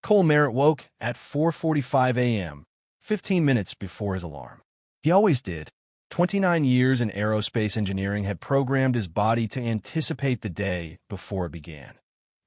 Cole Merritt woke at 4:45 a.m., 15 minutes before his alarm. He always did. 29 years in aerospace engineering had programmed his body to anticipate the day before it began.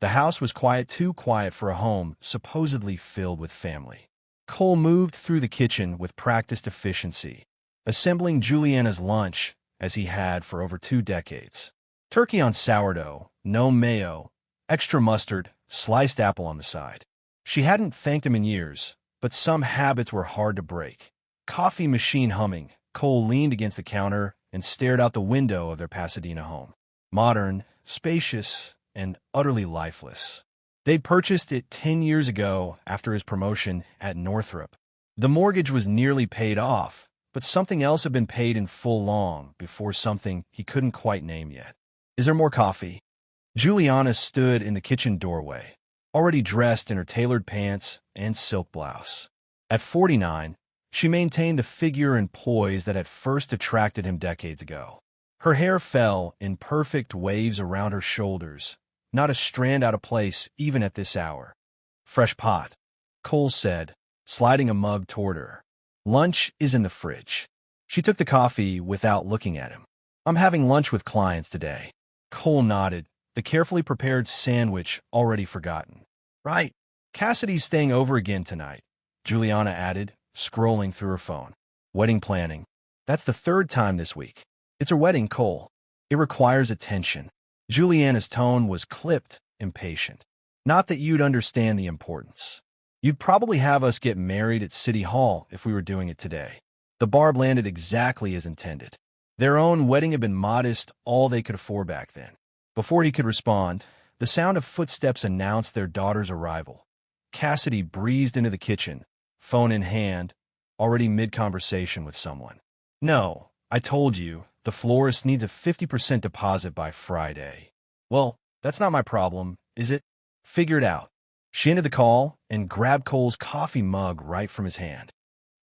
The house was quiet, too quiet for a home supposedly filled with family. Cole moved through the kitchen with practiced efficiency, assembling Juliana's lunch as he had for over 2 decades. Turkey on sourdough, no mayo, extra mustard, sliced apple on the side. She hadn't thanked him in years, but some habits were hard to break. Coffee machine humming, Cole leaned against the counter and stared out the window of their Pasadena home. Modern, spacious, and utterly lifeless. They'd purchased it 10 years ago after his promotion at Northrop. The mortgage was nearly paid off, but something else had been paid in full long before, something he couldn't quite name yet. "Is there more coffee?" Juliana stood in the kitchen doorway, already dressed in her tailored pants and silk blouse. At 49, she maintained the figure and poise that had first attracted him decades ago. Her hair fell in perfect waves around her shoulders, not a strand out of place even at this hour. "Fresh pot," Cole said, sliding a mug toward her. "Lunch is in the fridge." She took the coffee without looking at him. "I'm having lunch with clients today." Cole nodded, the carefully prepared sandwich already forgotten. "Right. Cassidy's staying over again tonight," Juliana added, scrolling through her phone. "Wedding planning. That's the 3rd time this week." "It's her wedding, Cole. It requires attention." Juliana's tone was clipped, impatient. "Not that you'd understand the importance. You'd probably have us get married at City Hall if we were doing it today." The barb landed exactly as intended. Their own wedding had been modest, all they could afford back then. Before he could respond, the sound of footsteps announced their daughter's arrival. Cassidy breezed into the kitchen, phone in hand, already mid-conversation with someone. "No, I told you, the florist needs a 50% deposit by Friday." "Well, that's not my problem, is it?" "Figure it out." She ended the call and grabbed Cole's coffee mug right from his hand.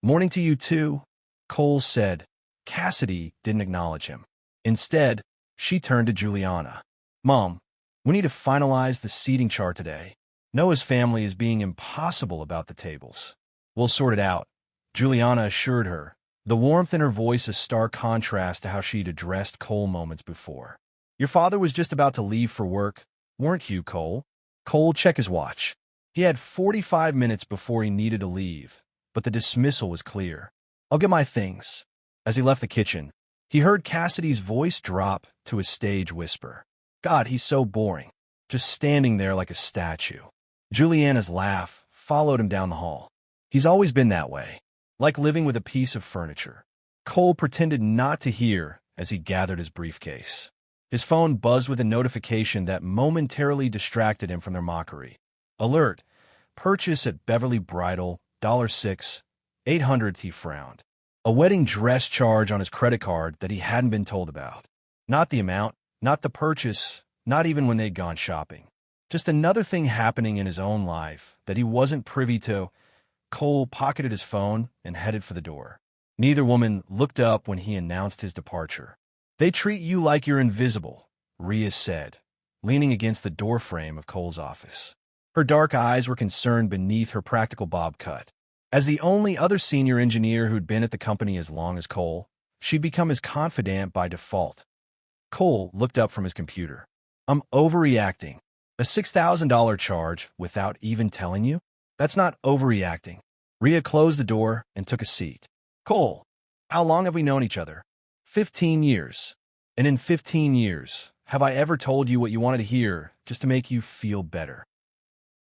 "Morning to you too," Cole said. Cassidy didn't acknowledge him. Instead, she turned to Juliana. "Mom, we need to finalize the seating chart today. Noah's family is being impossible about the tables." "We'll sort it out," Juliana assured her, the warmth in her voice a stark contrast to how she'd addressed Cole moments before. "Your father was just about to leave for work, weren't you, Cole?" Cole checked his watch. He had 45 minutes before he needed to leave, but the dismissal was clear. "I'll get my things." As he left the kitchen, he heard Cassidy's voice drop to a stage whisper. "God, he's so boring. Just standing there like a statue." Juliana's laugh followed him down the hall. "He's always been that way, like living with a piece of furniture." Cole pretended not to hear as he gathered his briefcase. His phone buzzed with a notification that momentarily distracted him from their mockery. "Alert. Purchase at Beverly Bridal, $6, 800. He frowned. A wedding dress charge on his credit card that he hadn't been told about. Not the amount, not the purchase, not even when they'd gone shopping. Just another thing happening in his own life that he wasn't privy to. Cole pocketed his phone and headed for the door. Neither woman looked up when he announced his departure. "They treat you like you're invisible," Rhea said, leaning against the doorframe of Cole's office. Her dark eyes were concerned beneath her practical bob cut. As the only other senior engineer who'd been at the company as long as Cole, she'd become his confidant by default. Cole looked up from his computer. "I'm overreacting. A $6,000 charge without even telling you? That's not overreacting." Rhea closed the door and took a seat. "Cole, how long have we known each other?" 15 years. And in 15 years, have I ever told you what you wanted to hear just to make you feel better?"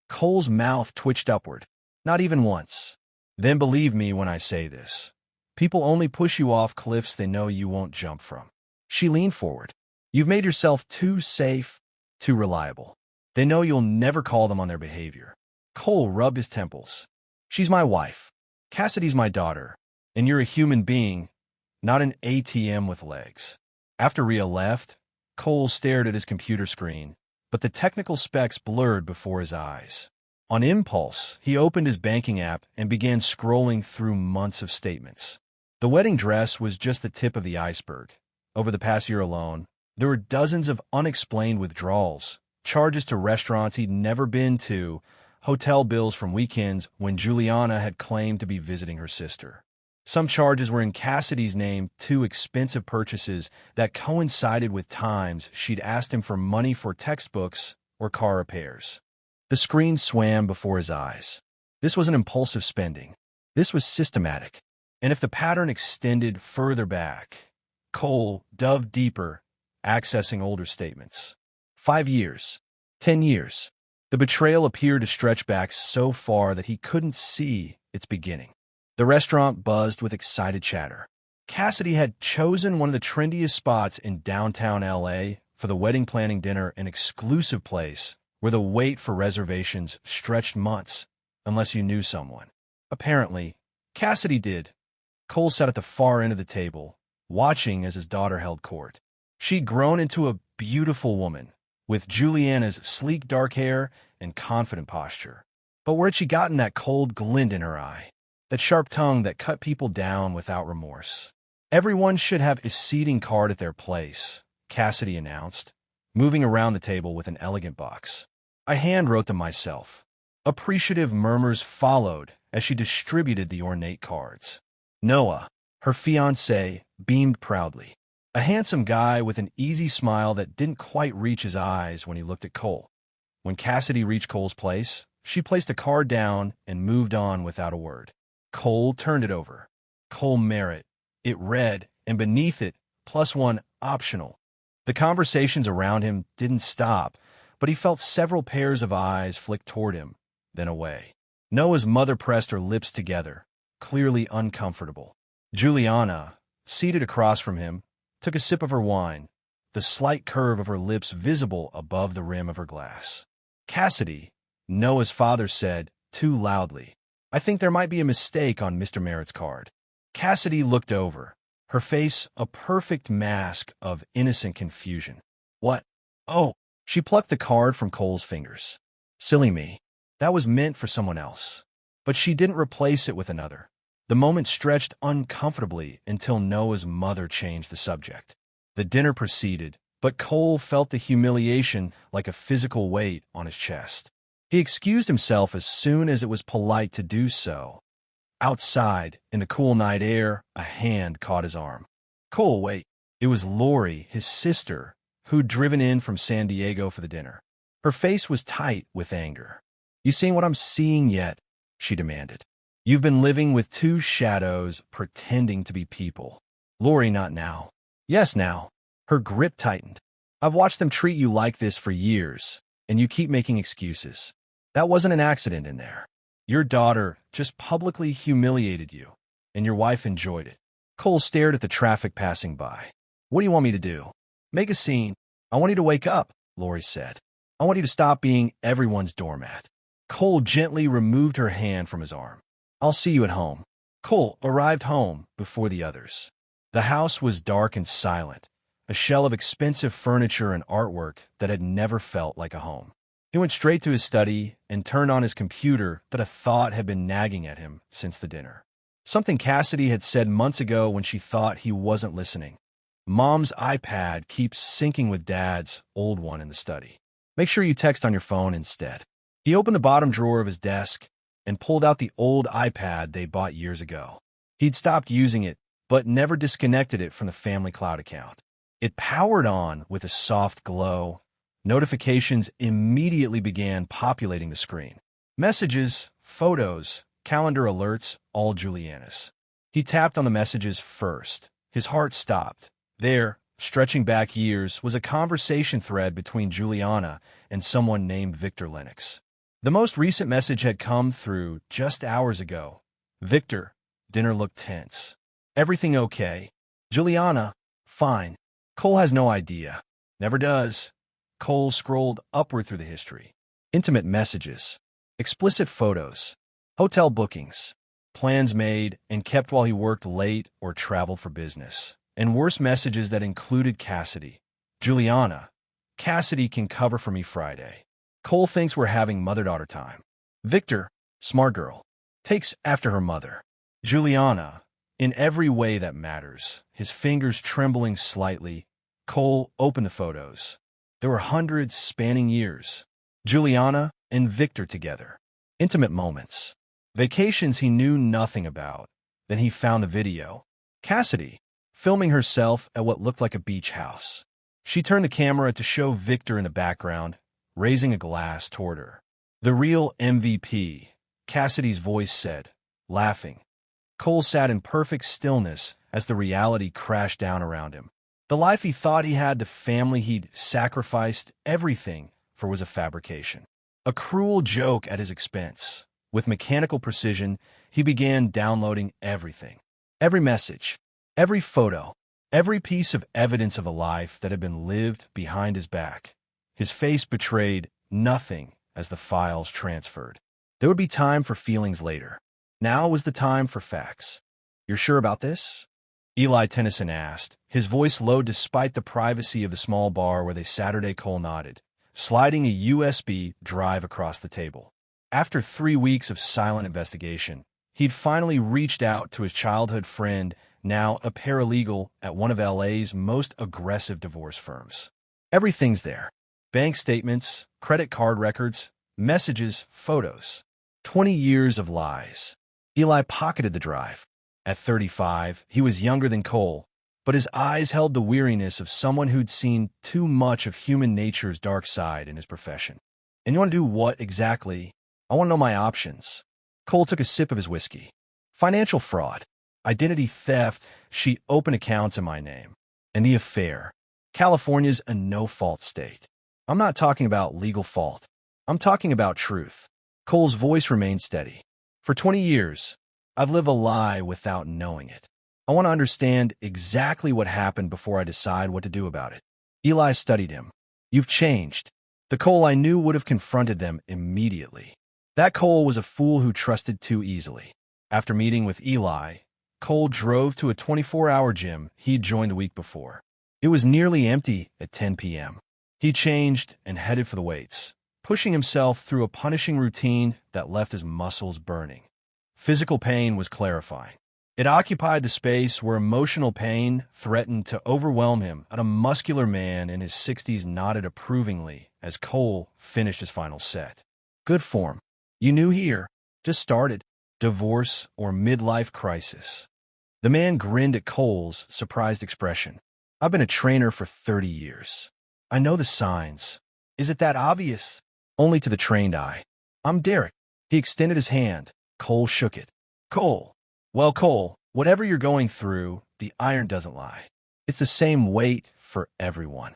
Cole's mouth twitched upward. "Not even once." "Then believe me when I say this. People only push you off cliffs they know you won't jump from." She leaned forward. "You've made yourself too safe, too reliable. They know you'll never call them on their behavior." Cole rubbed his temples. "She's my wife. Cassidy's my daughter. And you're a human being, not an ATM with legs." After Rhea left, Cole stared at his computer screen, but the technical specs blurred before his eyes. On impulse, he opened his banking app and began scrolling through months of statements. The wedding dress was just the tip of the iceberg. Over the past year alone, there were dozens of unexplained withdrawals, charges to restaurants he'd never been to, hotel bills from weekends when Juliana had claimed to be visiting her sister. Some charges were in Cassidy's name, two expensive purchases that coincided with times she'd asked him for money for textbooks or car repairs. The screen swam before his eyes. This wasn't impulsive spending. This was systematic. And if the pattern extended further back, Cole dove deeper, accessing older statements. 5 years. 10 years. The betrayal appeared to stretch back so far that he couldn't see its beginning. The restaurant buzzed with excited chatter. Cassidy had chosen one of the trendiest spots in downtown LA for the wedding planning dinner, an exclusive place where the wait for reservations stretched months unless you knew someone. Apparently, Cassidy did. Cole sat at the far end of the table, watching as his daughter held court. She'd grown into a beautiful woman, with Juliana's sleek dark hair and confident posture. But where'd she gotten that cold glint in her eye? That sharp tongue that cut people down without remorse? Everyone should have a seating card at their place, Cassidy announced, moving around the table with an elegant box. I hand-wrote them myself. Appreciative murmurs followed as she distributed the ornate cards. Noah, her fiancé, beamed proudly. A handsome guy with an easy smile that didn't quite reach his eyes when he looked at Cole. When Cassidy reached Cole's place, she placed a card down and moved on without a word. Cole turned it over. Cole Merritt. It read, and beneath it, +1 optional. The conversations around him didn't stop, but he felt several pairs of eyes flick toward him, then away. Noah's mother pressed her lips together, clearly uncomfortable. Juliana, seated across from him, took a sip of her wine, the slight curve of her lips visible above the rim of her glass. Cassidy, Noah's father said, too loudly, I think there might be a mistake on Mr. Merritt's card. Cassidy looked over, her face a perfect mask of innocent confusion. What? Oh, she plucked the card from Cole's fingers. Silly me. That was meant for someone else. But she didn't replace it with another. The moment stretched uncomfortably until Noah's mother changed the subject. The dinner proceeded, but Cole felt the humiliation like a physical weight on his chest. He excused himself as soon as it was polite to do so. Outside, in the cool night air, a hand caught his arm. Cole, wait. It was Lori, his sister, who'd driven in from San Diego for the dinner. Her face was tight with anger. You seen what I'm seeing yet? She demanded. You've been living with two shadows, pretending to be people. Lori, not now. Yes, now. Her grip tightened. I've watched them treat you like this for years, and you keep making excuses. That wasn't an accident in there. Your daughter just publicly humiliated you, and your wife enjoyed it. Cole stared at the traffic passing by. What do you want me to do? Make a scene. I want you to wake up, Lori said. I want you to stop being everyone's doormat. Cole gently removed her hand from his arm. I'll see you at home. Cole arrived home before the others. The house was dark and silent, a shell of expensive furniture and artwork that had never felt like a home. He went straight to his study and turned on his computer that a thought had been nagging at him since the dinner. Something Cassidy had said months ago when she thought he wasn't listening. Mom's iPad keeps syncing with Dad's old one in the study. Make sure you text on your phone instead. He opened the bottom drawer of his desk and pulled out the old iPad they bought years ago. He'd stopped using it, but never disconnected it from the family cloud account. It powered on with a soft glow. Notifications immediately began populating the screen. Messages, photos, calendar alerts, all Juliana's. He tapped on the messages first. His heart stopped. There, stretching back years, was a conversation thread between Juliana and someone named Victor Lennox. The most recent message had come through just hours ago. Victor, dinner looked tense. Everything okay? Juliana, fine. Cole has no idea. Never does. Cole scrolled upward through the history. Intimate messages. Explicit photos. Hotel bookings. Plans made and kept while he worked late or traveled for business. And worse messages that included Cassidy. Juliana, Cassidy can cover for me Friday. Cole thinks we're having mother-daughter time. Victor, smart girl, takes after her mother. Juliana, in every way that matters, his fingers trembling slightly. Cole opened the photos. There were hundreds spanning years. Juliana and Victor together. Intimate moments. Vacations he knew nothing about. Then he found the video. Cassidy, filming herself at what looked like a beach house. She turned the camera to show Victor in the background, raising a glass toward her. The real MVP, Cassidy's voice said, laughing. Cole sat in perfect stillness as the reality crashed down around him. The life he thought he had, the family he'd sacrificed everything for, was a fabrication. A cruel joke at his expense. With mechanical precision, he began downloading everything. Every message, every photo, every piece of evidence of a life that had been lived behind his back. His face betrayed nothing as the files transferred. There would be time for feelings later. Now was the time for facts. "You're sure about this?" Eli Tennyson asked, his voice low despite the privacy of the small bar where they Saturday. Cole nodded, sliding a USB drive across the table. After 3 weeks of silent investigation, he'd finally reached out to his childhood friend, now a paralegal at one of LA's most aggressive divorce firms. Everything's there. Bank statements, credit card records, messages, photos. 20 years of lies. Eli pocketed the drive. At 35, he was younger than Cole, but his eyes held the weariness of someone who'd seen too much of human nature's dark side in his profession. "And you want to do what exactly?" "I want to know my options." Cole took a sip of his whiskey. "Financial fraud, identity theft, she opened accounts in my name. And the affair. California's a no-fault state. I'm not talking about legal fault. I'm talking about truth." Cole's voice remained steady. "For 20 years, I've lived a lie without knowing it. I want to understand exactly what happened before I decide what to do about it." Eli studied him. "You've changed." The Cole I knew would have confronted them immediately. That Cole was a fool who trusted too easily. After meeting with Eli, Cole drove to a 24-hour gym he'd joined the week before. It was nearly empty at 10 p.m. He changed and headed for the weights, pushing himself through a punishing routine that left his muscles burning. Physical pain was clarifying. It occupied the space where emotional pain threatened to overwhelm him, and a muscular man in his 60s nodded approvingly as Cole finished his final set. "Good form. You new here? Just started. Divorce or midlife crisis?" The man grinned at Cole's surprised expression. "I've been a trainer for 30 years. I know the signs. Is it that obvious?" "Only to the trained eye." "I'm Derek." He extended his hand. Cole shook it. "Cole. Well, Cole, whatever you're going through, the iron doesn't lie. It's the same weight for everyone."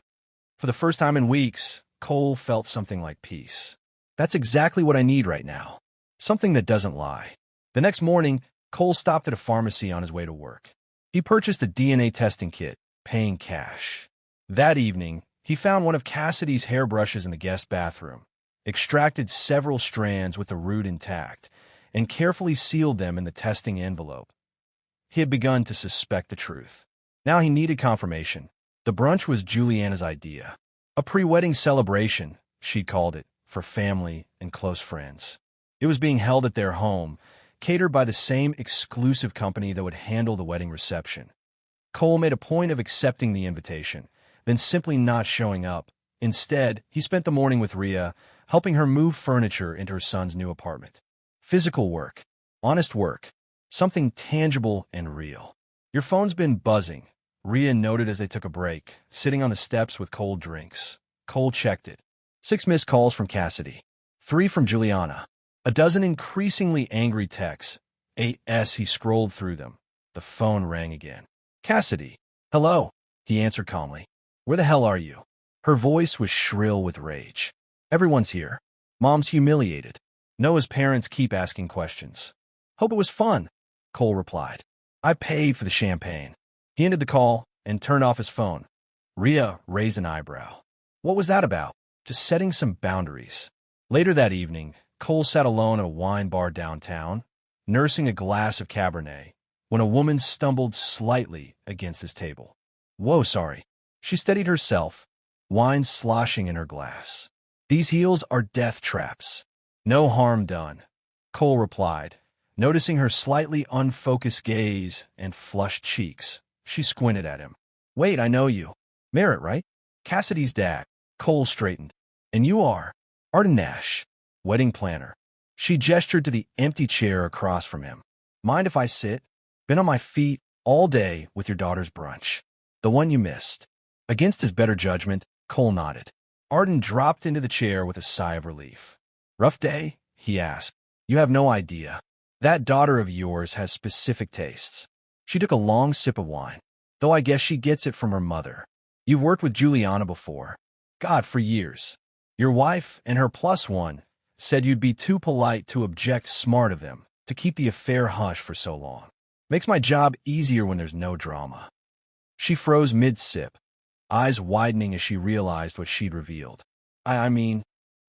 For the first time in weeks, Cole felt something like peace. "That's exactly what I need right now. Something that doesn't lie." The next morning, Cole stopped at a pharmacy on his way to work. He purchased a DNA testing kit, paying cash. That evening, he found one of Cassidy's hairbrushes in the guest bathroom, extracted several strands with the root intact, and carefully sealed them in the testing envelope. He had begun to suspect the truth. Now he needed confirmation. The brunch was Juliana's idea. A pre-wedding celebration, she'd called it, for family and close friends. It was being held at their home, catered by the same exclusive company that would handle the wedding reception. Cole made a point of accepting the invitation, then simply not showing up. Instead, he spent the morning with Rhea, helping her move furniture into her son's new apartment. Physical work. Honest work. Something tangible and real. "Your phone's been buzzing," Rhea noted as they took a break, sitting on the steps with cold drinks. Cole checked it. 6 missed calls from Cassidy. 3 from Juliana. A dozen increasingly angry texts. He scrolled through them. The phone rang again. "Cassidy." "Hello," he answered calmly. "Where the hell are you?" Her voice was shrill with rage. "Everyone's here. Mom's humiliated. Noah's parents keep asking questions." "Hope it was fun," Cole replied. "I paid for the champagne." He ended the call and turned off his phone. Rhea raised an eyebrow. What was that about? Just setting some boundaries. Later that evening, Cole sat alone at a wine bar downtown, nursing a glass of Cabernet, when a woman stumbled slightly against his table. "Whoa, sorry." She steadied herself, wine sloshing in her glass. "These heels are death traps." "No harm done," Cole replied, noticing her slightly unfocused gaze and flushed cheeks. She squinted at him. "Wait, I know you. Merritt, right? Cassidy's dad." Cole straightened. "And you are?" "Arden Nash, wedding planner." She gestured to the empty chair across from him. Mind if I sit? Been on my feet all day with your daughter's brunch. The one you missed. Against his better judgment, Cole nodded. Arden dropped into the chair with a sigh of relief. Rough day? He asked. You have no idea. That daughter of yours has specific tastes. She took a long sip of wine, though I guess she gets it from her mother. You've worked with Juliana before. God, for years. Your wife and her plus one said you'd be too polite to object smart of them to keep the affair hush for so long. Makes my job easier when there's no drama. She froze mid-sip, eyes widening as she realized what she'd revealed. I mean,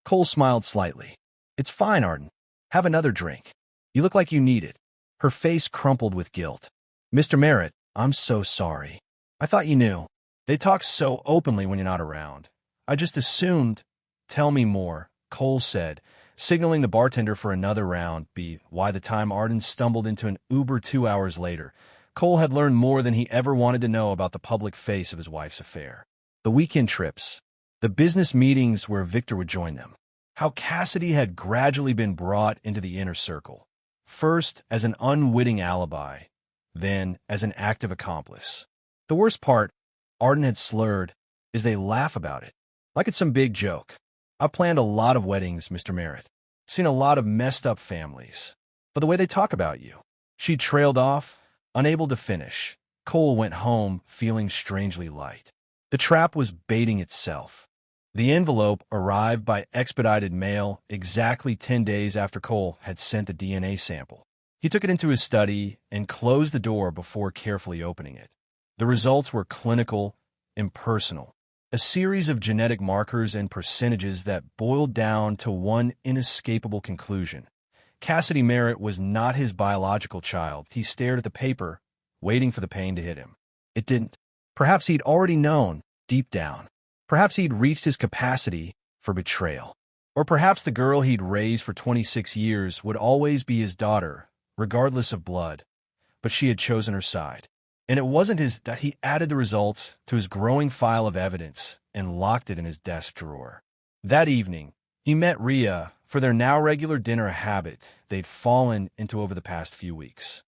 Cole smiled slightly. It's fine, Arden. Have another drink. You look like you need it. Her face crumpled with guilt. Mr. Merritt, I'm so sorry. I thought you knew. They talk so openly when you're not around. I just assumed. Tell me more, Cole said, signaling the bartender for another round. By the time Arden stumbled into an Uber 2 hours later, Cole had learned more than he ever wanted to know about the public face of his wife's affair. The weekend trips, the business meetings where Victor would join them, how Cassidy had gradually been brought into the inner circle, first as an unwitting alibi, then as an active accomplice. The worst part, Arden had slurred, is they laugh about it, like it's some big joke. I've planned a lot of weddings, Mr. Merritt. Seen a lot of messed up families. But the way they talk about you. She trailed off, unable to finish. Cole went home feeling strangely light. The trap was baiting itself. The envelope arrived by expedited mail exactly 10 days after Cole had sent the DNA sample. He took it into his study and closed the door before carefully opening it. The results were clinical, impersonal. A series of genetic markers and percentages that boiled down to one inescapable conclusion. Cassidy Merritt was not his biological child. He stared at the paper, waiting for the pain to hit him. It didn't. Perhaps he'd already known, deep down. Perhaps he'd reached his capacity for betrayal. Or perhaps the girl he'd raised for 26 years would always be his daughter, regardless of blood. But she had chosen her side. And it wasn't that he added the results to his growing file of evidence and locked it in his desk drawer. That evening, he met Rhea for their now regular dinner, a habit they'd fallen into over the past few weeks.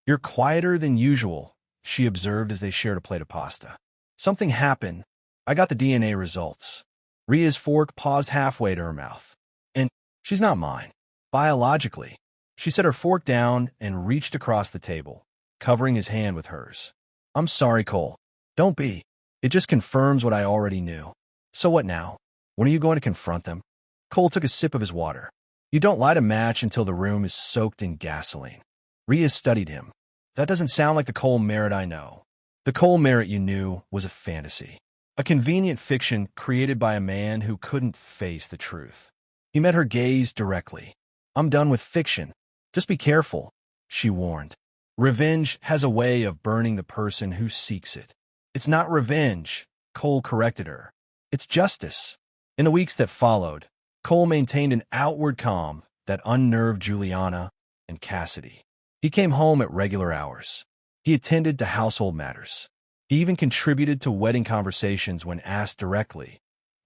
You're quieter than usual, she observed as they shared a plate of pasta. Something happened. I got the DNA results. Rhea's fork paused halfway to her mouth. And she's not mine. Biologically. She set her fork down and reached across the table, covering his hand with hers. I'm sorry, Cole. Don't be. It just confirms what I already knew. So what now? When are you going to confront them? Cole took a sip of his water. You don't light a match until the room is soaked in gasoline. Rhea studied him. That doesn't sound like the Cole Merritt I know. The Cole Merritt you knew was a fantasy. A convenient fiction created by a man who couldn't face the truth. He met her gaze directly. I'm done with fiction. Just be careful, she warned. Revenge has a way of burning the person who seeks it. It's not revenge, Cole corrected her. It's justice. In the weeks that followed, Cole maintained an outward calm that unnerved Juliana and Cassidy. He came home at regular hours. He attended to household matters. He even contributed to wedding conversations when asked directly.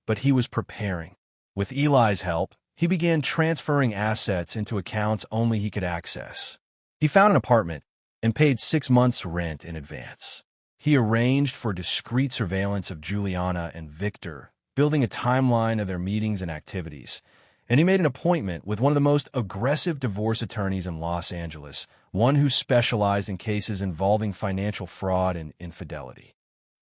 But he was preparing. With Eli's help, he began transferring assets into accounts only he could access. He found an apartment and paid 6 months' rent in advance. He arranged for discreet surveillance of Juliana and Victor, building a timeline of their meetings and activities. And he made an appointment with one of the most aggressive divorce attorneys in Los Angeles, one who specialized in cases involving financial fraud and infidelity.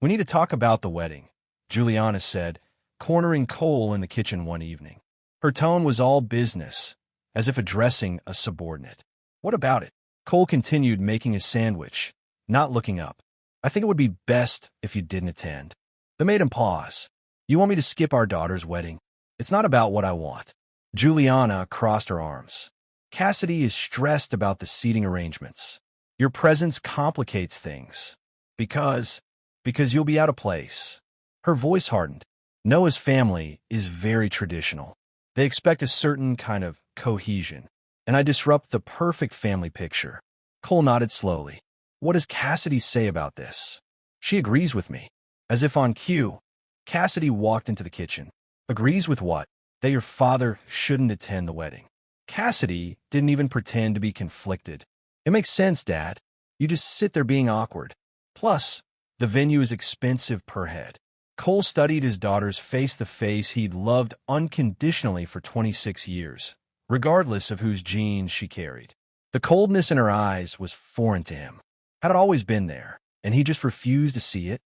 We need to talk about the wedding, Juliana said, cornering Cole in the kitchen one evening. Her tone was all business, as if addressing a subordinate. What about it? Cole continued making his sandwich, not looking up. I think it would be best if you didn't attend. That made him pause. You want me to skip our daughter's wedding? It's not about what I want. Juliana crossed her arms. Cassidy is stressed about the seating arrangements. Your presence complicates things. Because you'll be out of place. Her voice hardened. Noah's family is very traditional. They expect a certain kind of cohesion, and I disrupt the perfect family picture. Cole nodded slowly. What does Cassidy say about this? She agrees with me. As if on cue, Cassidy walked into the kitchen. Agrees with what? That your father shouldn't attend the wedding. Cassidy didn't even pretend to be conflicted. It makes sense, Dad. You just sit there being awkward. Plus, the venue is expensive per head. Cole studied his daughter's face-to-face he'd loved unconditionally for 26 years, regardless of whose genes she carried. The coldness in her eyes was foreign to him. Had it always been there, and he just refused to see it?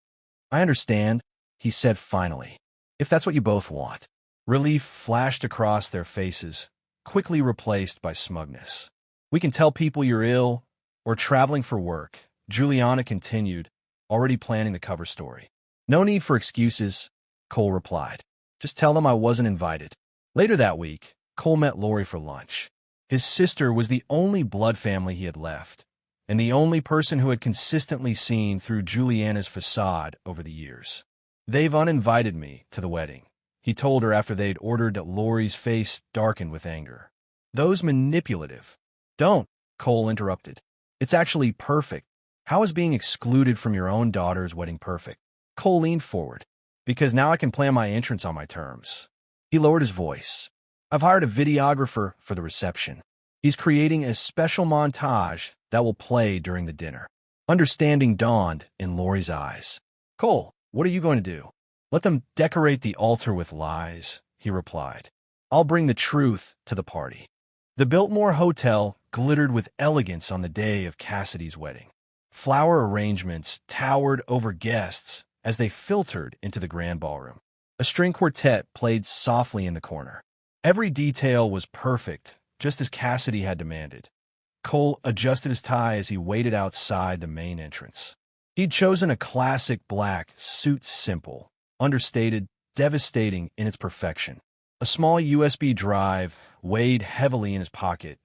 I understand, he said finally, if that's what you both want. Relief flashed across their faces, quickly replaced by smugness. We can tell people you're ill or traveling for work, Juliana continued, already planning the cover story. No need for excuses, Cole replied. Just tell them I wasn't invited. Later that week, Cole met Lori for lunch. His sister was the only blood family he had left, and the only person who had consistently seen through Juliana's facade over the years. They've uninvited me to the wedding, he told her after they'd ordered. Lori's face darkened with anger. Those manipulative. Don't, Cole interrupted. It's actually perfect. How is being excluded from your own daughter's wedding perfect? Cole leaned forward. Because now I can plan my entrance on my terms. He lowered his voice. I've hired a videographer for the reception. He's creating a special montage that will play during the dinner. Understanding dawned in Lori's eyes. Cole, what are you going to do? Let them decorate the altar with lies, he replied. I'll bring the truth to the party. The Biltmore Hotel glittered with elegance on the day of Cassidy's wedding. Flower arrangements towered over guests as they filtered into the grand ballroom. A string quartet played softly in the corner. Every detail was perfect, just as Cassidy had demanded. Cole adjusted his tie as he waited outside the main entrance. He'd chosen a classic black suit, simple, understated, devastating in its perfection. A small USB drive weighed heavily in his pocket.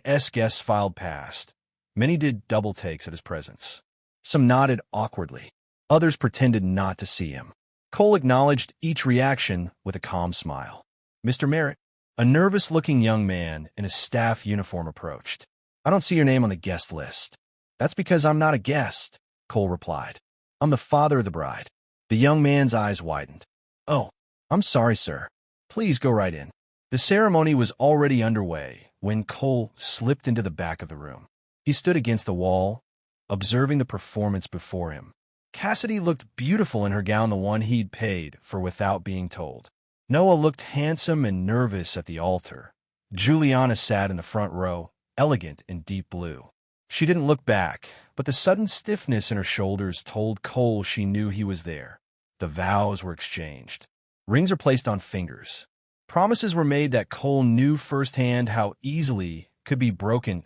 As guests filed past, many did double takes at his presence. Some nodded awkwardly. Others pretended not to see him. Cole acknowledged each reaction with a calm smile. Mr. Merritt, a nervous-looking young man in a staff uniform approached. I don't see your name on the guest list. That's because I'm not a guest, Cole replied. I'm the father of the bride. The young man's eyes widened. Oh, I'm sorry, sir. Please go right in. The ceremony was already underway when Cole slipped into the back of the room. He stood against the wall, observing the performance before him. Cassidy looked beautiful in her gown, the one he'd paid for without being told. Noah looked handsome and nervous at the altar. Juliana sat in the front row, elegant in deep blue. She didn't look back, but the sudden stiffness in her shoulders told Cole she knew he was there. The vows were exchanged. Rings were placed on fingers. Promises were made that Cole knew firsthand how easily could be broken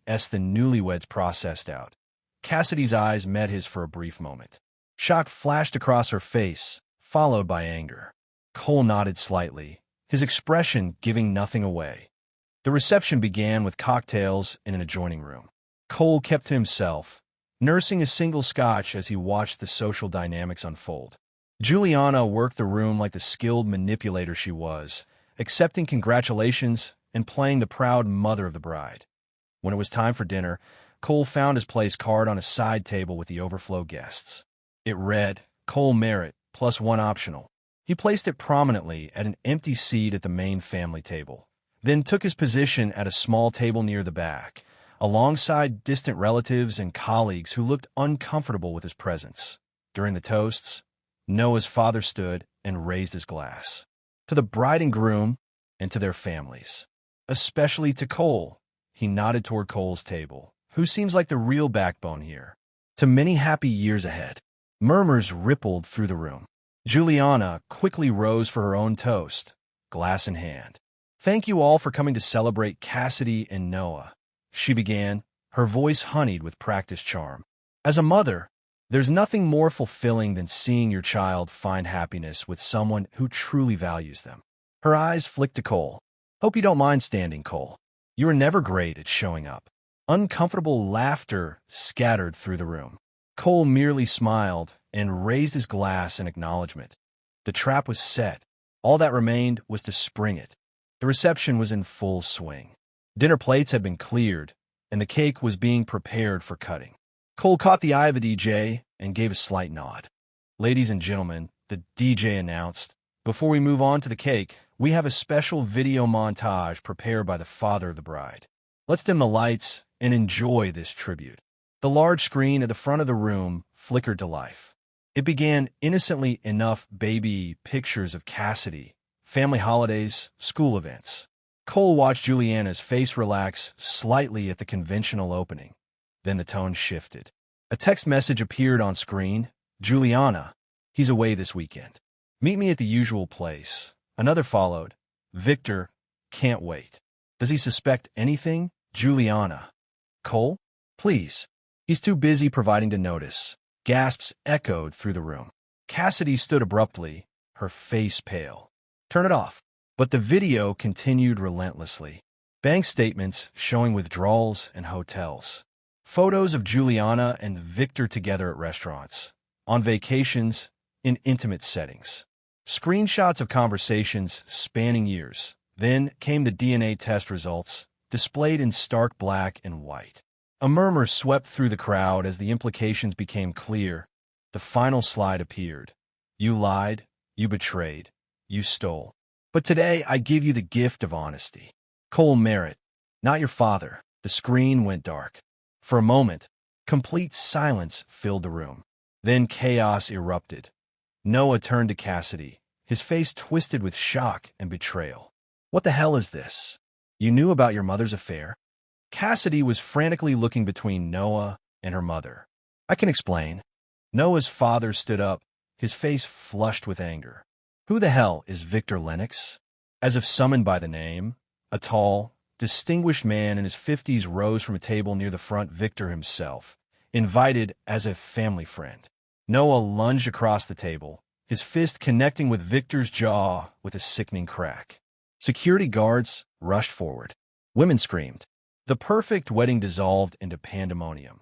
as the newlyweds processed out. Cassidy's eyes met his for a brief moment. Shock flashed across her face, followed by anger. Cole nodded slightly, his expression giving nothing away. The reception began with cocktails in an adjoining room. Cole kept to himself, nursing a single scotch as he watched the social dynamics unfold. Juliana worked the room like the skilled manipulator she was, accepting congratulations and playing the proud mother of the bride. When it was time for dinner, Cole found his place card on a side table with the overflow guests. It read, Cole Merritt, +1 optional. He placed it prominently at an empty seat at the main family table, then took his position at a small table near the back, alongside distant relatives and colleagues who looked uncomfortable with his presence. During the toasts, Noah's father stood and raised his glass. To the bride and groom, and to their families. Especially to Cole. He nodded toward Cole's table, who seems like the real backbone here. To many happy years ahead. Murmurs rippled through the room. Juliana quickly rose for her own toast, glass in hand. Thank you all for coming to celebrate Cassidy and Noah, she began, her voice honeyed with practiced charm. As a mother, there's nothing more fulfilling than seeing your child find happiness with someone who truly values them. Her eyes flicked to Cole. Hope you don't mind standing, Cole. You are never great at showing up. Uncomfortable laughter scattered through the room. Cole merely smiled and raised his glass in acknowledgement. The trap was set. All that remained was to spring it. The reception was in full swing. Dinner plates had been cleared, and the cake was being prepared for cutting. Cole caught the eye of the DJ and gave a slight nod. Ladies and gentlemen, the DJ announced, before we move on to the cake, we have a special video montage prepared by the father of the bride. Let's dim the lights and enjoy this tribute. The large screen at the front of the room flickered to life. It began innocently enough baby pictures of Cassidy, family holidays, school events. Cole watched Juliana's face relax slightly at the conventional opening. Then the tone shifted. A text message appeared on screen. Juliana, he's away this weekend. Meet me at the usual place. Another followed. Victor, can't wait. Does he suspect anything? Juliana. Cole? Please. He's too busy providing to notice. Gasps echoed through the room. Cassidy stood abruptly, her face pale. Turn it off. But the video continued relentlessly. Bank statements showing withdrawals and hotels. Photos of Juliana and Victor together at restaurants, on vacations, in intimate settings. Screenshots of conversations spanning years. Then came the DNA test results, displayed in stark black and white. A murmur swept through the crowd as the implications became clear. The final slide appeared. You lied, you betrayed, you stole. But today I give you the gift of honesty. Cole Merritt, not your father. The screen went dark. For a moment, complete silence filled the room. Then chaos erupted. Noah turned to Cassidy, his face twisted with shock and betrayal. What the hell is this? You knew about your mother's affair? Cassidy was frantically looking between Noah and her mother. I can explain. Noah's father stood up, his face flushed with anger. Who the hell is Victor Lennox? As if summoned by the name, a tall, distinguished man in his 50s rose from a table near the front. Victor himself, invited as a family friend. Noah lunged across the table, his fist connecting with Victor's jaw with a sickening crack. Security guards rushed forward. Women screamed. The perfect wedding dissolved into pandemonium.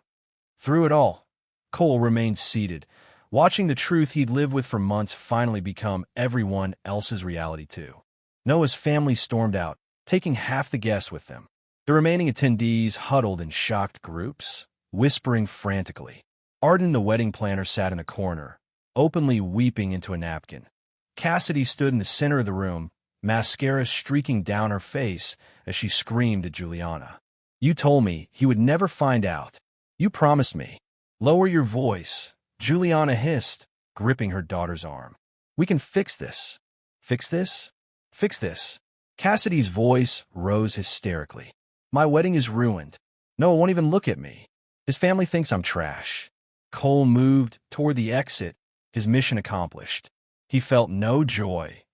Through it all, Cole remained seated, watching the truth he'd lived with for months finally become everyone else's reality too. Noah's family stormed out, taking half the guests with them. The remaining attendees huddled in shocked groups, whispering frantically. Arden, the wedding planner, sat in a corner, openly weeping into a napkin. Cassidy stood in the center of the room, mascara streaking down her face as she screamed at Juliana. You told me he would never find out. You promised me. Lower your voice, Juliana hissed, gripping her daughter's arm. We can fix this. Fix this? Fix this. Cassidy's voice rose hysterically. My wedding is ruined. Noah won't even look at me. His family thinks I'm trash. Cole moved toward the exit, his mission accomplished. He felt no joy,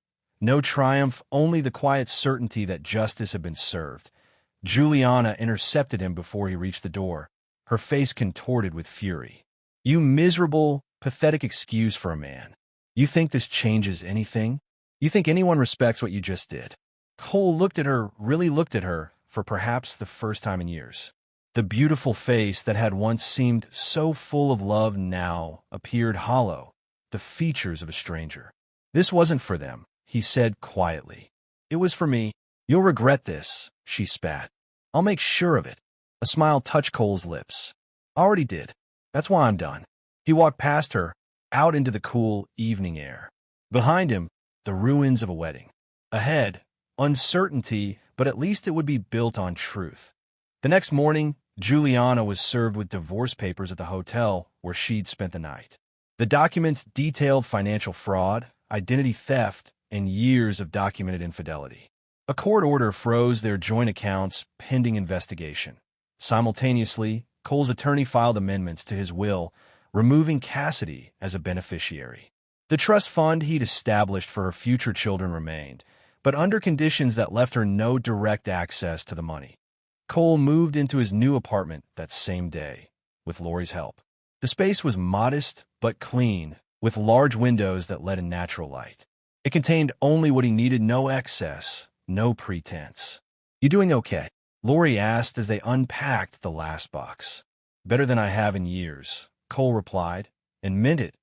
no triumph, only the quiet certainty that justice had been served. Juliana intercepted him before he reached the door, her face contorted with fury. You miserable, pathetic excuse for a man. You think this changes anything? You think anyone respects what you just did? Cole looked at her, really looked at her, for perhaps the first time in years. The beautiful face that had once seemed so full of love now appeared hollow, the features of a stranger. This wasn't for them, he said quietly. It was for me. You'll regret this, she spat. I'll make sure of it. A smile touched Cole's lips. Already did. That's why I'm done. He walked past her, out into the cool evening air. Behind him, the ruins of a wedding. Ahead, uncertainty, but at least it would be built on truth. The next morning, Juliana was served with divorce papers at the hotel where she'd spent the night. The documents detailed financial fraud, identity theft, and years of documented infidelity. A court order froze their joint accounts pending investigation. Simultaneously, Cole's attorney filed amendments to his will, removing Cassidy as a beneficiary. The trust fund he'd established for her future children remained, but under conditions that left her no direct access to the money. Cole moved into his new apartment that same day, with Lori's help. The space was modest but clean, with large windows that let in natural light. It contained only what he needed, no excess, no pretense. You doing okay? Lori asked as they unpacked the last box. Better than I have in years, Cole replied, and meant it.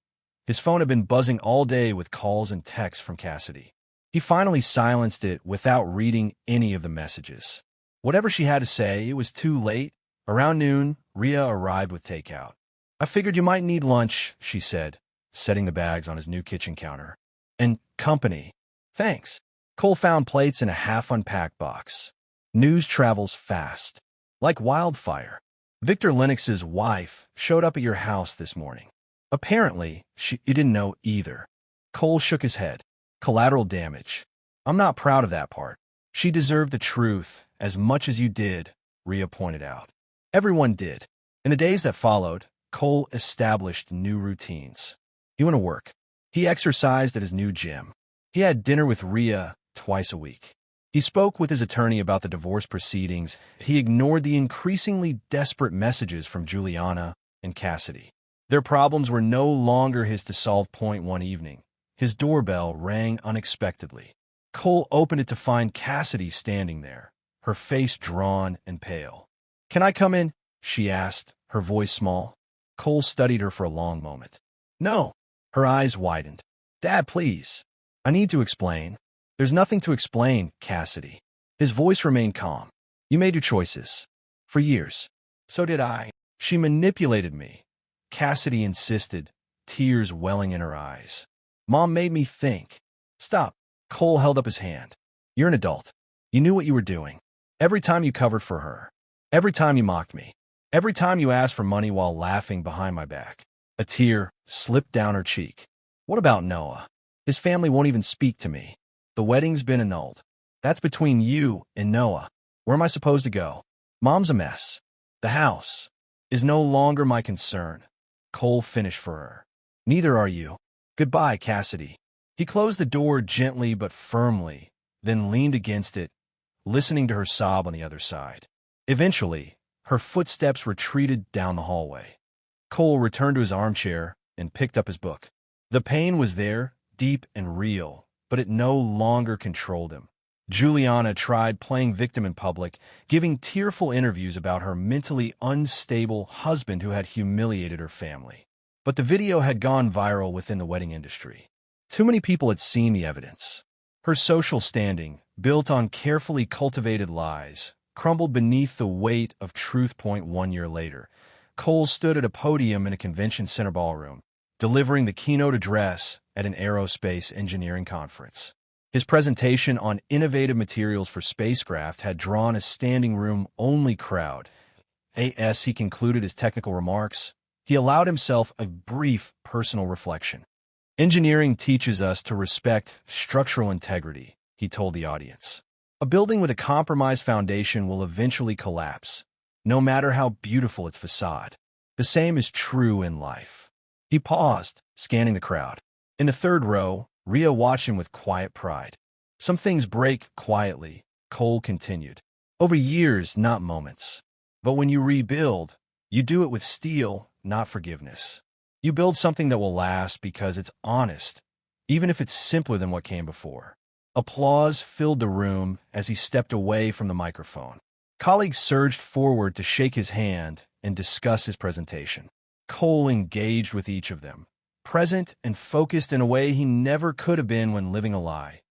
His phone had been buzzing all day with calls and texts from Cassidy. He finally silenced it without reading any of the messages. Whatever she had to say, it was too late. Around noon, Rhea arrived with takeout. I figured you might need lunch, she said, setting the bags on his new kitchen counter. And company. Thanks. Cole found plates in a half-unpacked box. News travels fast. Like wildfire. Victor Lennox's wife showed up at your house this morning. Apparently, you didn't know either. Cole shook his head. Collateral damage. I'm not proud of that part. She deserved the truth as much as you did, Rhea pointed out. Everyone did. In the days that followed, Cole established new routines. He went to work. He exercised at his new gym. He had dinner with Rhea twice a week. He spoke with his attorney about the divorce proceedings. He ignored the increasingly desperate messages from Juliana and Cassidy. Their problems were no longer his to solve point one evening. His doorbell rang unexpectedly. Cole opened it to find Cassidy standing there, her face drawn and pale. "Can I come in?" she asked, her voice small. Cole studied her for a long moment. "No." Her eyes widened. "Dad, please. I need to explain." "There's nothing to explain, Cassidy." His voice remained calm. "You made your choices. For years. So did I." "She manipulated me," Cassidy insisted, tears welling in her eyes. "Mom made me think." "Stop." Cole held up his hand. "You're an adult. You knew what you were doing. Every time you covered for her. Every time you mocked me. Every time you asked for money while laughing behind my back." A tear slipped down her cheek. "What about Noah? His family won't even speak to me. The wedding's been annulled. That's between you and Noah. Where am I supposed to go? Mom's a mess. The house is no longer my concern." Cole finished for her. "Neither are you. Goodbye, Cassidy." He closed the door gently but firmly, then leaned against it, listening to her sob on the other side. Eventually, her footsteps retreated down the hallway. Cole returned to his armchair and picked up his book. The pain was there, deep and real, but it no longer controlled him. Juliana tried playing victim in public, giving tearful interviews about her mentally unstable husband who had humiliated her family. But the video had gone viral within the wedding industry. Too many people had seen the evidence. Her social standing, built on carefully cultivated lies, crumbled beneath the weight of truth. 1 year later, Cole stood at a podium in a convention center ballroom, delivering the keynote address at an aerospace engineering conference. His presentation on innovative materials for spacecraft had drawn a standing room-only crowd. As he concluded his technical remarks, he allowed himself a brief personal reflection. "Engineering teaches us to respect structural integrity," he told the audience. "A building with a compromised foundation will eventually collapse, no matter how beautiful its facade. The same is true in life." He paused, scanning the crowd. In the third row, Rhea watched him with quiet pride. "Some things break quietly," Cole continued. "Over years, not moments. But when you rebuild, you do it with steel, not forgiveness. You build something that will last because it's honest, even if it's simpler than what came before." Applause filled the room as he stepped away from the microphone. Colleagues surged forward to shake his hand and discuss his presentation. Cole engaged with each of them, present and focused in a way he never could have been when living a lie.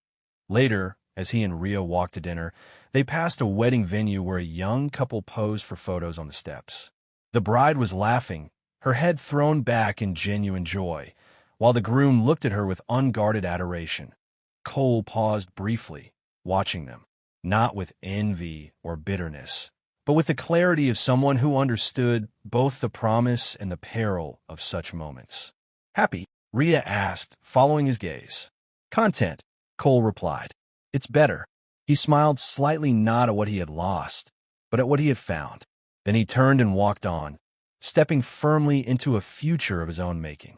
Later, as he and Rhea walked to dinner, they passed a wedding venue where a young couple posed for photos on the steps. The bride was laughing, her head thrown back in genuine joy, while the groom looked at her with unguarded adoration. Cole paused briefly, watching them, not with envy or bitterness, but with the clarity of someone who understood both the promise and the peril of such moments. "Happy?" Rhea asked, following his gaze. "Content," Cole replied. "It's better." He smiled slightly, not at what he had lost, but at what he had found. Then he turned and walked on, stepping firmly into a future of his own making.